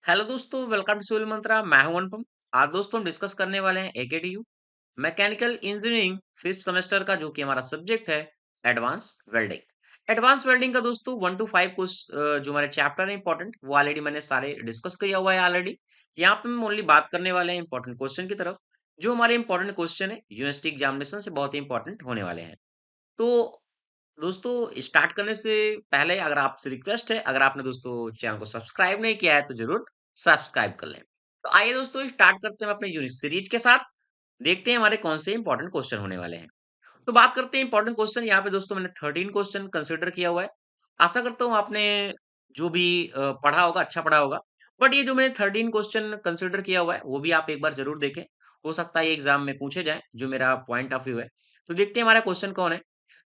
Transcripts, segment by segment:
Hello दोस्तों, welcome to civil मंत्रा। मैं हूं अनुपम। आज दोस्तों हम डिस्कस करने वाले हैं AKTU mechanical engineering fifth semester का, जो कि हमारा सब्जेक्ट है एडवांस वेल्डिंग। एडवांस वेल्डिंग का दोस्तों 1 to 5 जो हमारे चैप्टर है इंपॉर्टेंट, वो ऑलरेडी मैंने सारे डिस्कस किया हुआ है ऑलरेडी। यहाँ पे हम ओनली बात करने वाले हैं इंपॉर्टेंट क्वेश्चन की तरफ। जो हमारे इंपॉर्टेंट क्वेश्चन है यूनिवर्सिटी एग्जामिनेशन से बहुत ही इंपॉर्टेंट होने वाले हैं। तो दोस्तों स्टार्ट करने से पहले अगर आपसे रिक्वेस्ट है, अगर आपने दोस्तों चैनल को सब्सक्राइब नहीं किया है तो जरूर सब्सक्राइब कर लें। तो आइए दोस्तों स्टार्ट करते हैं अपने यूनिट सीरीज के साथ। देखते हैं हमारे कौन से इंपॉर्टेंट क्वेश्चन होने वाले हैं। तो बात करते हैं इंपॉर्टेंट क्वेश्चन। यहाँ पे दोस्तों मैंने 13 क्वेश्चन कंसिडर किया हुआ है। आशा करता हूँ आपने जो भी पढ़ा होगा अच्छा पढ़ा होगा। बट ये जो मैंने 13 क्वेश्चन कंसिडर किया हुआ है वो भी आप एक बार जरूर देखें। हो सकता है ये एग्जाम में पूछे जाए, जो मेरा पॉइंट ऑफ व्यू है। तो देखते हैं हमारा क्वेश्चन कौन है।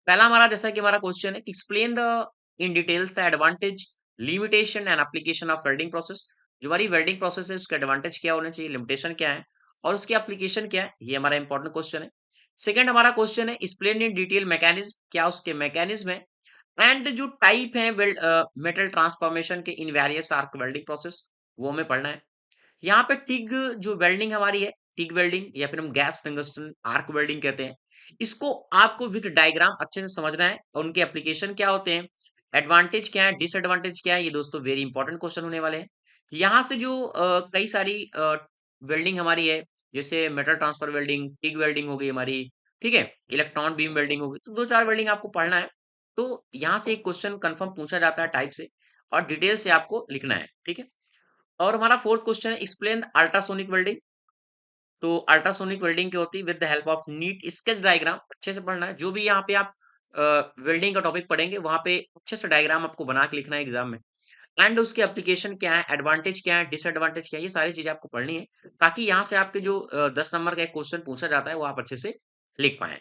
पहला हमारा जैसा कि हमारा क्वेश्चन है, explain the in details the advantage, limitation and application of welding process. जो हमारी वेल्डिंग प्रोसेस है उसके एडवांटेज क्या होने चाहिए, लिमिटेशन क्या है और उसकी एप्लीकेशन क्या है, ये हमारा इंपॉर्टेंट क्वेश्चन है। सेकंड हमारा क्वेश्चन है, एक्सप्लेन इन डिटेल मैकेनिज्म, क्या उसके मैकेनिज्म है एंड जो टाइप है मेटल ट्रांसफॉर्मेशन के in various arc welding process, वो हमें पढ़ना है। यहाँ पे टिग जो वेल्डिंग हमारी है, टिग वेल्डिंग या फिर हम गैस टंगस्टन आर्क वेल्डिंग कहते हैं, इसको आपको विद डायग्राम अच्छे से समझना है और उनके एप्लीकेशन क्या होते हैं, एडवांटेज क्या है, डिसएडवांटेज क्या है। ये दोस्तों वेरी इंपॉर्टेंट क्वेश्चन होने वाले हैं। यहाँ से जो कई सारी वेल्डिंग हमारी है, जैसे metal transfer welding, TIG welding हो गई हमारी, ठीक है, इलेक्ट्रॉन बीम वेल्डिंग हो गई, तो दो चार वेल्डिंग आपको पढ़ना है। तो यहाँ से एक क्वेश्चन कंफर्म पूछा जाता है टाइप से, और डिटेल से आपको लिखना है, ठीक है। और हमारा फोर्थ क्वेश्चन है, एक्सप्लेन अल्ट्रासोनिक वेल्डिंग। तो अल्ट्रासोनिक वेल्डिंग क्या होती है, with the help of NEET sketch diagram. अच्छे से पढ़ना है, जो भी यहाँ पे आप वेल्डिंग का टॉपिक पढ़ेंगे वहां पे अच्छे से डायग्राम आपको बना के लिखना है एग्जाम में। एंड उसकी एप्लीकेशन क्या है, एडवांटेज क्या है, डिसएडवांटेज क्या है, ये सारी चीजें आपको पढ़नी है, ताकि यहाँ से आपके जो 10 नंबर का एक क्वेश्चन पूछा जाता है वो आप अच्छे से लिख पाए।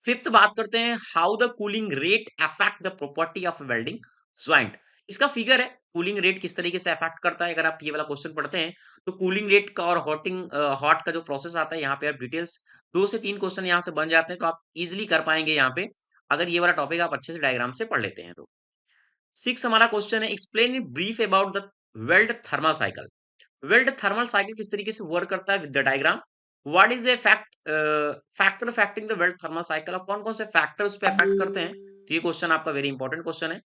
फिफ्थ बात करते हैं, how the cooling rate affect the property of welding joint. इसका फिगर है, कूलिंग रेट किस तरीके से अफेक्ट करता है। अगर आप ये वाला क्वेश्चन पढ़ते हैं तो कूलिंग रेट का और हॉट का जो प्रोसेस आता है, यहाँ पे आप डिटेल्स 2 से 3 क्वेश्चन यहाँ से बन जाते हैं, तो आप इजिली कर पाएंगे यहाँ पे, अगर ये वाला टॉपिक आप अच्छे से डायग्राम से पढ़ लेते हैं तो। सिक्स हमारा क्वेश्चन है, explain in brief about the weld thermal cycle. Weld thermal cycle किस तरीके से वर्क करता है with the diagram. What is a factor affecting the weld thermal cycle, और कौन कौन से फैक्टर उस पे अफेक्ट करते हैं। तो ये क्वेश्चन आपका वेरी इंपॉर्टेंट क्वेश्चन है।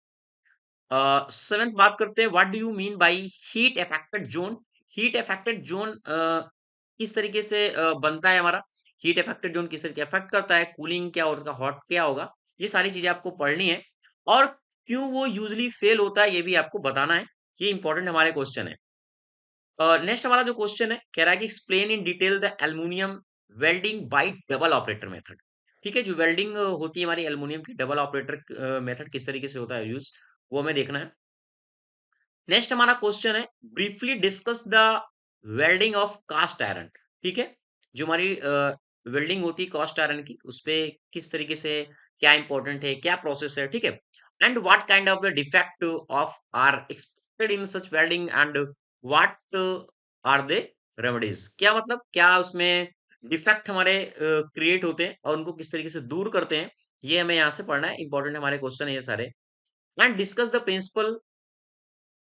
सेवेंथ बात करते हैं, what do you mean by heat affected zone. Heat affected zone किस तरीके से बनता है हमारा, हीट अफेक्टेड जोन किस तरीके अफेक्ट करता है, कूलिंग क्या होगा, हॉट क्या होगा, ये सारी चीजें आपको पढ़नी है। और क्यों वो यूजली फेल होता है ये भी आपको बताना है। ये इंपॉर्टेंट हमारे क्वेश्चन है। नेक्स्ट हमारा जो क्वेश्चन है, कह रहा है कि explain in detail the aluminium welding bye double operator method. ठीक है, जो वेल्डिंग होती है हमारी एल्युमिनियम की, डबल ऑपरेटर मेथड किस तरीके से होता है यूज, वो हमें देखना है। नेक्स्ट हमारा क्वेश्चन है, briefly discuss the welding of cast iron. ठीक है, जो हमारी वेल्डिंग होती है कास्ट आयरन की, उस पे किस तरीके से, क्या इंपॉर्टेंट है, क्या प्रोसेस है, ठीक है। And what kind of the defect of are expected in such welding and what are they remedies. क्या मतलब, क्या उसमें डिफेक्ट हमारे क्रिएट होते हैं और उनको किस तरीके से दूर करते हैं, ये हमें यहाँ से पढ़ना है। इंपॉर्टेंट हमारे क्वेश्चन है ये सारे। And discuss the principle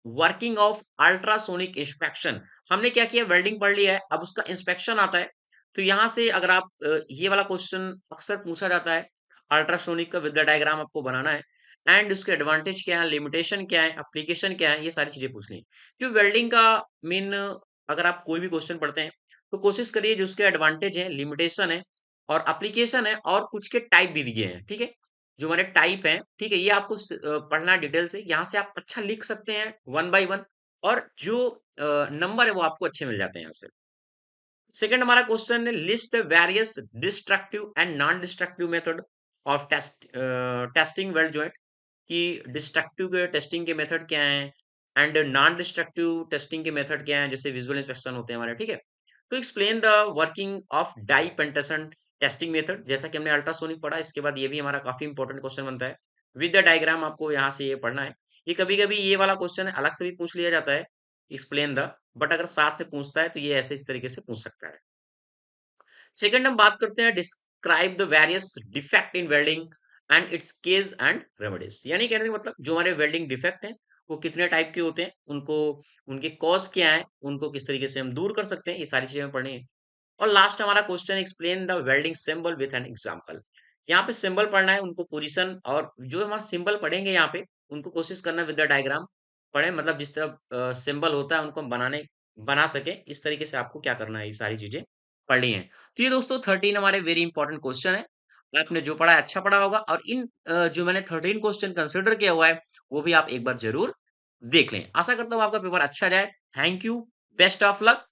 working of ultrasonic inspection. हमने क्या किया, वेल्डिंग पढ़ लिया है, अब उसका इंस्पेक्शन आता है। तो यहाँ से अगर आप ये वाला क्वेश्चन अक्सर पूछा जाता है, अल्ट्रासोनिक का विद द डायग्राम आपको बनाना है। एंड उसके एडवांटेज क्या है, लिमिटेशन क्या है, एप्लीकेशन क्या है, ये सारी चीजें पूछनी है। क्योंकि वेल्डिंग का मेन, अगर आप कोई भी क्वेश्चन पढ़ते हैं तो कोशिश करिए जो उसके एडवांटेज है, लिमिटेशन है और एप्लीकेशन है और कुछ के टाइप भी दिए हैं, ठीक है, जो हमारे टाइप हैं, ठीक है, ये आपको पढ़ना है डिटेल से। यहाँ से आप अच्छा लिख सकते हैं 1 by 1, और जो नंबर है वो आपको अच्छे मिल जाते हैं यहाँ से। सेकंड हमारा क्वेश्चन है, list the various destructive and non destructive method of testing weld joint. कि डिस्ट्रक्टिव के टेस्टिंग के मेथड क्या हैं एंड नॉन डिस्ट्रक्टिव टेस्टिंग के मेथड क्या हैं, जैसे विजुअल इंस्पेक्शन होते हैं हमारे, ठीक है। तो explain the working of dye penetration testing method, जैसा कि हमने अल्ट्रासोनिक पढ़ा, इसके बाद ये भी हमारा काफी इंपॉर्टेंट क्वेश्चन बनता है। विद द डायग्राम आपको यहाँ से ये पढ़ना है। ये कभी कभी ये वाला क्वेश्चन अलग से भी पूछ लिया जाता है, एक्सप्लेन द, बट अगर साथ में पूछता है तो ये ऐसे इस तरीके से पूछ सकता है। सेकंड हम बात करते हैं, describe the various defect in welding and it's case and remedies. यानी कहने का मतलब, जो हमारे वेल्डिंग डिफेक्ट हैं वो कितने टाइप के होते हैं, उनको उनके कॉज़ क्या हैं, उनको किस तरीके से हम दूर कर सकते हैं, ये सारी चीज़ें हमें पढ़नी है। और लास्ट हमारा question explain the welding symbol with an example. यहाँ पे सिंबल पढ़ना है, उनको पोजीशन और जो हमारा सिंबल पढ़ेंगे यहाँ पे, उनको कोशिश करना है विद द डायग्राम पढ़ें, मतलब जिस तरह सिंबल होता है उनको हम बना सके, इस तरीके से आपको क्या करना है, ये सारी चीज़ें पढ़नी है। तो ये दोस्तों 13 हमारे वेरी इंपॉर्टेंट क्वेश्चन है। आपने जो पढ़ा है अच्छा पढ़ा होगा और जो मैंने 13 क्वेश्चन कंसिडर किया हुआ है, वो भी आप एक बार ज़रूर देख लें। आशा करता हूँ आपका पेपर अच्छा जाए। Thank you, best of luck.